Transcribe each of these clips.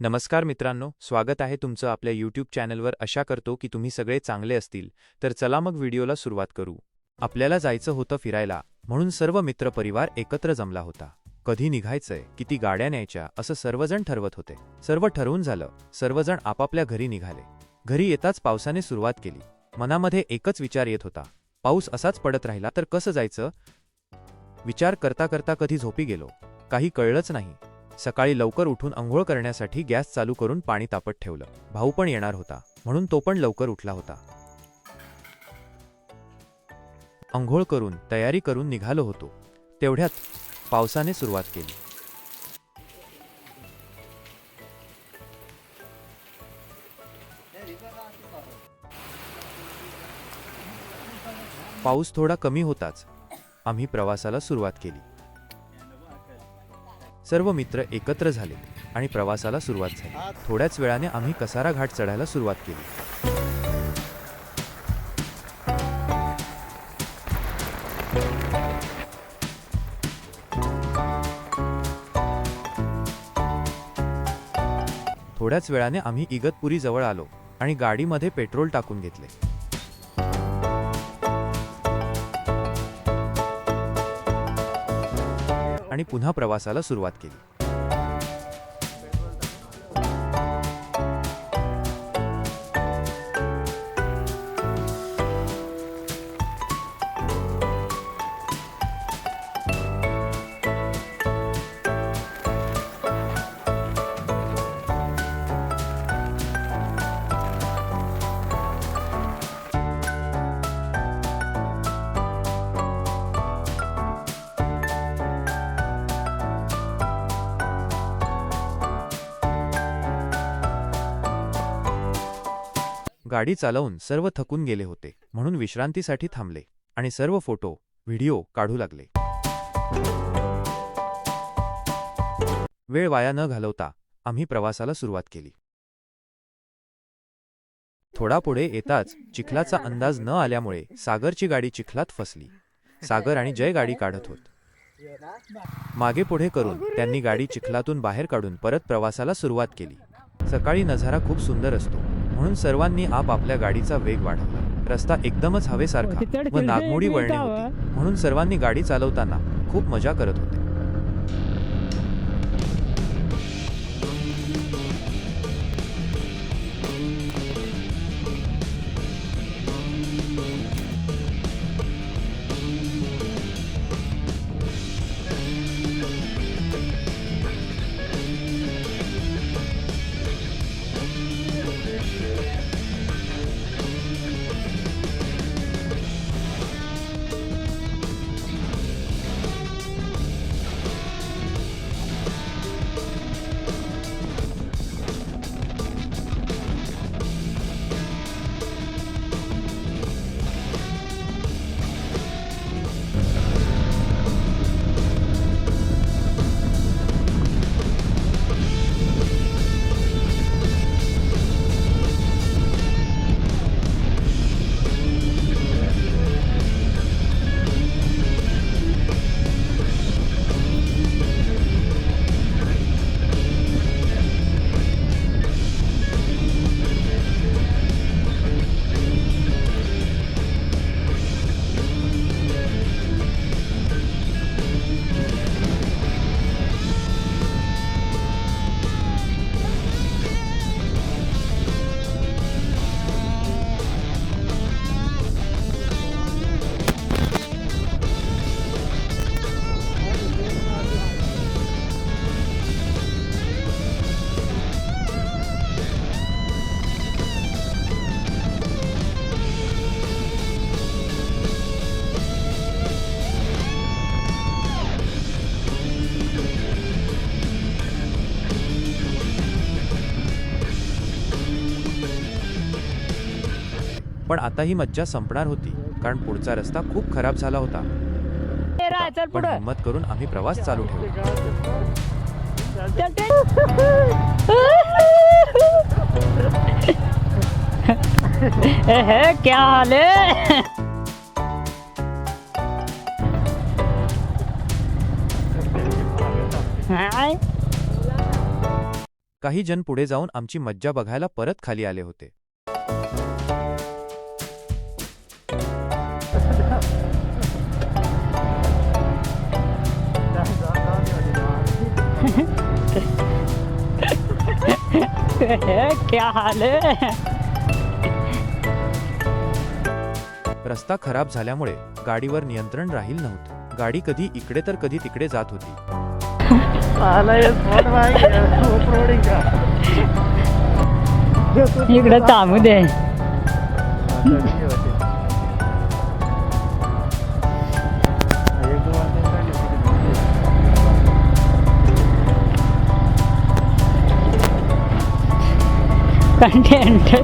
नमस्कार मित्रांनो, स्वागत आहे तुमचं आपल्या यूट्यूब चॅनलवर. आशा करतो की तुम्ही सगळे चांगले असतील. तर चला मग व्हिडिओला सुरुवात करू. आपल्याला जायचं होतं फिरायला, म्हणून सर्व मित्रपरिवार एकत्र जमला होता. कधी निघायचंय, किती गाड्या न्यायच्या असं सर्वजण ठरवत होते. सर्व ठरवून झालं, सर्वजण आपापल्या घरी निघाले. घरी येताच पावसाने सुरुवात केली. मनामध्ये एकच विचार येत होता, पाऊस असाच पडत राहिला तर कसं जायचं. विचार करता करता कधी झोपी गेलो, काही कळलंच नाही. सकाळी लवकर उठून अंघोळ करण्यासाठी गॅस चालू करून पाणी तापत ठेवलं. भाऊ पण येणार होता, म्हणून तो पण लवकर उठला होता. अंघोळ करून तयारी करून निघालो होतो. तेवढ्यात पावसाने सुरुवात केली. पाऊस थोडा कमी होताच आम्ही प्रवासाला सुरुवात केली. सर्व मित्र एकत्र झाले आणि प्रवासाला सुरुवात झाली. थोड्याच वेळाने आम्ही कसारा घाट चढायला सुरुवात केली. थोड्याच वेळाने आम्ही इगतपुरी जवळ आलो आणि गाडीमध्ये पेट्रोल टाकून घेतले. आणि पुन्हा प्रवासाला सुरुवात केली. गाडी चालवून सर्व थकून गेले होते, म्हणून विश्रांतीसाठी थांबले आणि सर्व फोटो, व्हिडिओ काढू लागले. वेळ वाया न घालवता आम्ही प्रवासाला सुरुवात केली. थोडा पुढे येताच चिखलाचा अंदाज न आल्यामुळे सागरची गाडी चिखलात फसली. सागर आणि जय गाडी काढत होत. मागे पुढे करून त्यांनी गाडी चिखलातून बाहेर काढून परत प्रवासाला सुरुवात केली. सकाळी नजारा खूप सुंदर असतो, म्हणून सर्वांनी आपापल्या गाडीचा वेग वाढवला. रस्ता एकदमच हवेसारखा व नागमोडी वळणे होती, म्हणून सर्वांनी गाडी चालवताना खूप मजा करत होते. पण आता ही मज्जा संपणार होती, कारण पुढचा रस्ता खूप खराब झाला होता. पण हिम्मत करून आम्ही प्रवास चालू ठेवला. क्या हाल है? काही काही जण पुढे जाऊन आमची मज्जा बघायला परत खाली आले होते. क्या हाल है? रस्ता खराब झाल्यामुळे गाडीवर नियंत्रण राहील नव्हतं. गाडी कधी इकडे तर कधी तिकडे जात होती. इकडे थांबू दे. कंटेंट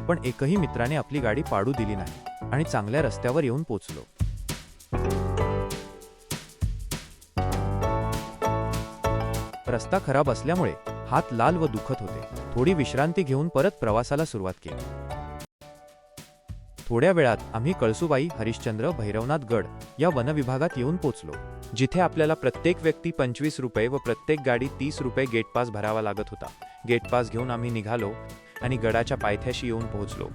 पण एकही मित्राने आपली गाडी पाडू दिली नाही आणि चांगल्या रस्त्यावर येऊन पोचलो. रस्ता खराब असल्यामुळे हात लाल व दुखत होते. थोडी विश्रांती घेऊन परत प्रवासाला सुरुवात केली. थोड्या वेळात आम्ही कळसुबाई, हरिश्चंद्र, भैरवनाथ गड या वनविभागात येऊन पोचलो, जिथे आपल्याला प्रत्येक व्यक्ती 25 रुपये व प्रत्येक गाडी 30 रुपये गेट पास भरावा लागत होता. गेट पास घेऊन आम्ही निघालो आणि गडाच्या पायथ्याशी येऊन पोहोचलो.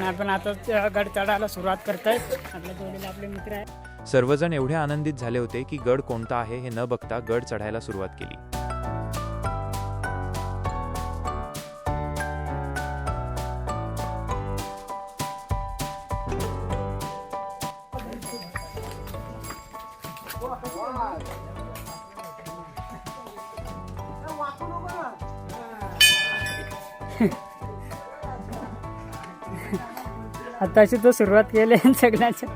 आपण आता गड चढायला सुरुवात करतोय. आपल्या जोडीला आपले मित्र आहे. सर्वजण एवढे आनंदित झाले होते की गड कोणता आहे हे न बघता गड चढायला सुरुवात केली. आताशी तो सुरुवात केली. सगळ्यांच्या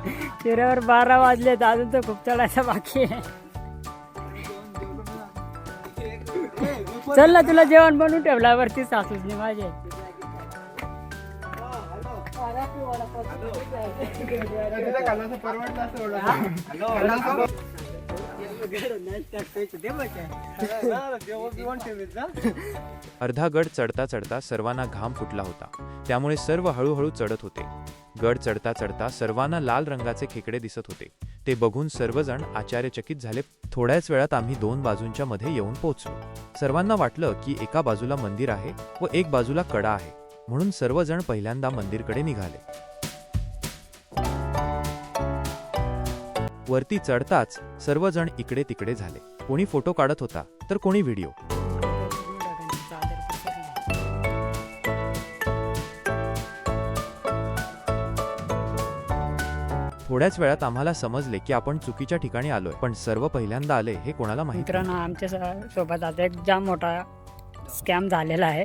चेहऱ्यावर 12 वाजलेत, अजून तो खूप चढायचा बाकी आहे. चल ना, तुला जेवण बनवून ठेवला वरती सासूसने माझे. अर्धा गड चढता चढता सर्वांना घाम फुटला होता, त्यामुळे सर्व हळूहळू चढत होते. गड चढता चढता सर्वांना लाल रंगाचे खेकडे दिसत होते. ते बघून सर्वजण आश्चर्यचकित झाले. थोड्याच वेळात आम्ही 2 बाजूंच्या मध्ये येऊन पोहोचलो. सर्वांना वाटलं की एका बाजूला मंदिर आहे व एक बाजूला कडा आहे, म्हणून सर्वजण पहिल्यांदा मंदिरकडे निघाले. वरती चढताच सर्वजण इकडे तिकडे झाले. कोणी फोटो काढत होता तर कोणी व्हिडिओ. थोड्याच वेळात आम्हाला समजले की आपण चुकीच्या ठिकाणी आलोय, पण सर्व पहिल्यांदा आले हे कोणाला माहिती. मित्रांनो, आमच्या सोबत आता एक जाम मोठा स्कॅम झालेला आहे.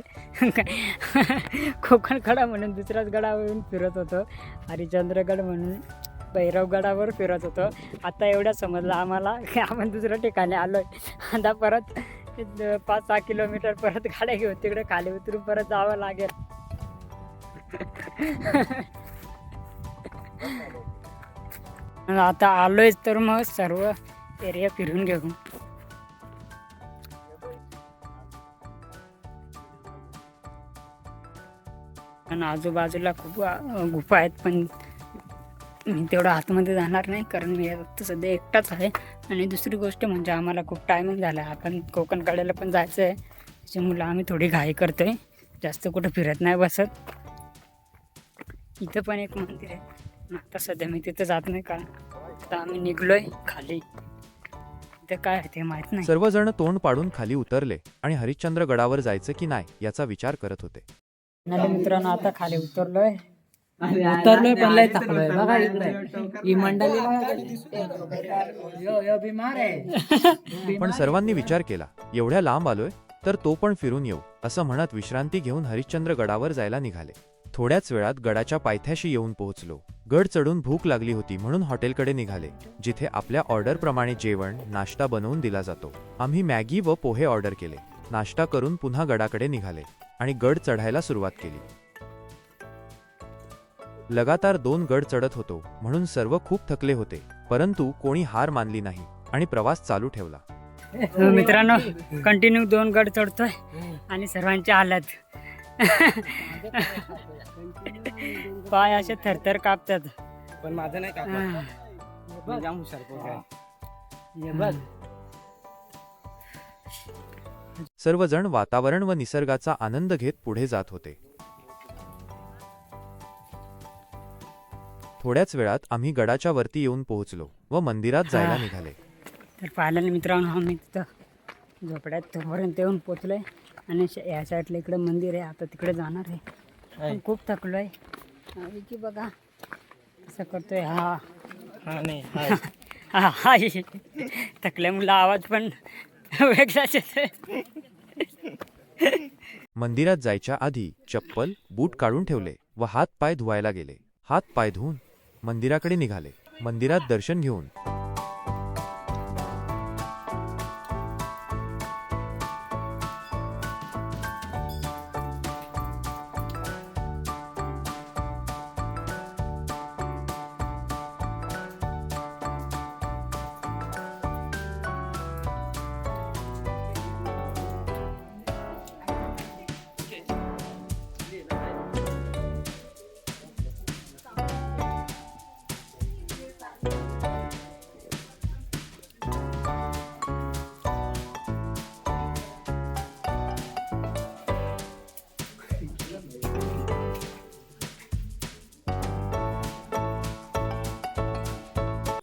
कोकण कडा म्हणून दुसऱ्याच गडावरून फिरत होतो. हरिश्चंद्रगड म्हणून भैरवगडावर फिरत होतो. आता एवढं समजलं आम्हाला की आपण दुसऱ्या ठिकाणी आलोय. आता परत 5-6 किलोमीटर परत गाड्या घेऊन तिकडे खाली उतरून परत जावं लागेल. आता आलोयच तर मग सर्व एरिया फिरून घेऊ. आणि आजूबाजूला खूप गुफा आहेत, पण मी तेवढं आतमध्ये जाणार नाही, कारण मी आता सध्या एकटाच आहे. आणि दुसरी गोष्ट म्हणजे आम्हाला खूप टायमिंग झाला. आपण कोकण कड्याला पण जायचं आहे, त्याच्यामुळे आम्ही थोडी घाई करतोय. जास्त कुठं फिरत नाही बसत. इथं पण एक मंदिर आहे, आता सध्या मी तिथं जात नाही, कारण आता आम्ही निघलोय खाली. इथं काय आहे ते माहित नाही. सर्वजण तोंड पाडून खाली उतरले आणि हरिश्चंद्र गडावर जायचं की नाही याचा विचार करत होते. मित्रांनो, आता खाली उतरलोय. पण लय थकलोय. बघा इकडे ही मंडळी बिमार आहे. पण सर्वांनी विचार केला, एवढ्या लांब आलोय तर तो पण फिरून येऊ असं म्हणत विश्रांती घेऊन हरिश्चंद्र गडावर जायला निघाले. थोड्याच वेळात गडाच्या पायथ्याशी येऊन पोहोचलो. गड चढून भूक लागली होती म्हणून हॉटेलकडे निघाले, जिथे आपल्या ऑर्डरप्रमाणे जेवण नाश्ता बनवून दिला जातो. आम्ही मॅगी व पोहे ऑर्डर केले. नाश्ता करून पुन्हा गडाकडे निघाले आणि गड चढायला सुरुवात केली. लगातार 2 गड चढत होतो म्हणून सर्व खूप थकले होते, परंतु कोणी हार मानली नाही आणि प्रवास चालू ठेवला. मित्रांनो, कंटिन्यू 2 गड चढतोय आणि सर्वांची हालत पाय असे थरथर कापतात. पण माझं नाही कापत. मी जाम हुशार पोरगा आहे. सर्वजण वातावरण व निसर्गाचा आनंद घेत पुढे जात होते. थोड्याच वेळात आम्ही गडाच्या वरती येऊन पोहोचलो व मंदिरात जायला निघाले. तर पाहिलं मित्रांनो, आम्ही तिथं झोपड्यात तोपर्यंत येऊन पोचलोय आणि या साईडला इकडे मंदिर आहे. आता तिकडे जाणार आहे. पण खूप थकलो आहे की बघा असं करतोय. हा थकल्यामुळे आवाज पण वेगळाच येतोय. मंदिरात जायच्या आधी चप्पल बूट काढून ठेवले व हात पाय धुवायला गेले. हात पाय धुवून मंदिराकडे निघाले. मंदिरात दर्शन घेऊन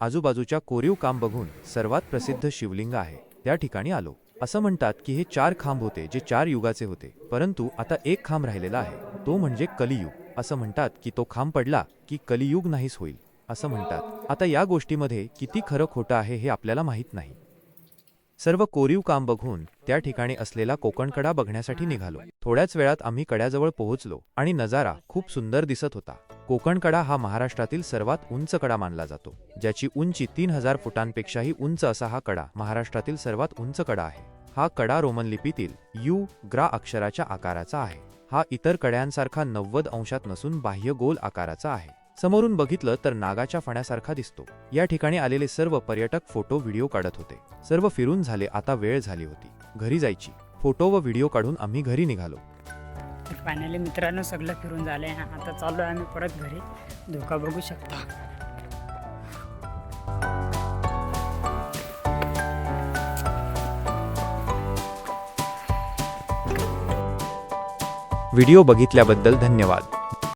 आजूबाजूच्या कोरीव काम बघून सर्वात प्रसिद्ध शिवलिंग आहे त्या ठिकाणी आलो. असं म्हणतात की हे 4 खांब होते जे 4 युगाचे होते, परंतु आता एक खांब राहिलेला आहे, तो म्हणजे कलियुग. असं म्हणतात की तो खांब पडला की कलियुग नाहीस होईल असं म्हणतात. आता या गोष्टीमध्ये किती खरं खोटं आहे हे आपल्याला माहीत नाही. सर्व कोरीव काम बघून त्या ठिकाणी असलेला कोकणकडा बघण्यासाठी निघालो. थोड्याच वेळात आम्ही कड्याजवळ पोहोचलो आणि नजारा खूप सुंदर दिसत होता. कोकणकडा हा महाराष्ट्रातील सर्वात उंच कडा मानला जातो, ज्याची उंची 3000 फुटांपेक्षाही उंच असा हा कडा महाराष्ट्रातील सर्वात उंच कडा आहे. हा कडा रोमन लिपीतील यू ग्रा अक्षराच्या आकाराचा आहे. हा इतर कड्यांसारखा 90 अंशात नसून बाह्य गोल आकाराचा आहे. समोरून बघितलं तर नागाच्या फण्यासारखा दिसतो. या ठिकाणी आलेले सर्व पर्यटक फोटो व्हिडिओ काढत होते. सर्व फिरून झाले, आता वेळ झाली होती घरी जायची. फोटो व व्हिडिओ काढून आम्ही घरी निघालो. फायनली मित्रांनो सगळं फिरून झालंय. आता चालू आहे आम्ही परत घरी. धोका बघू शकता. व्हिडिओ बघितल्याबद्दल धन्यवाद.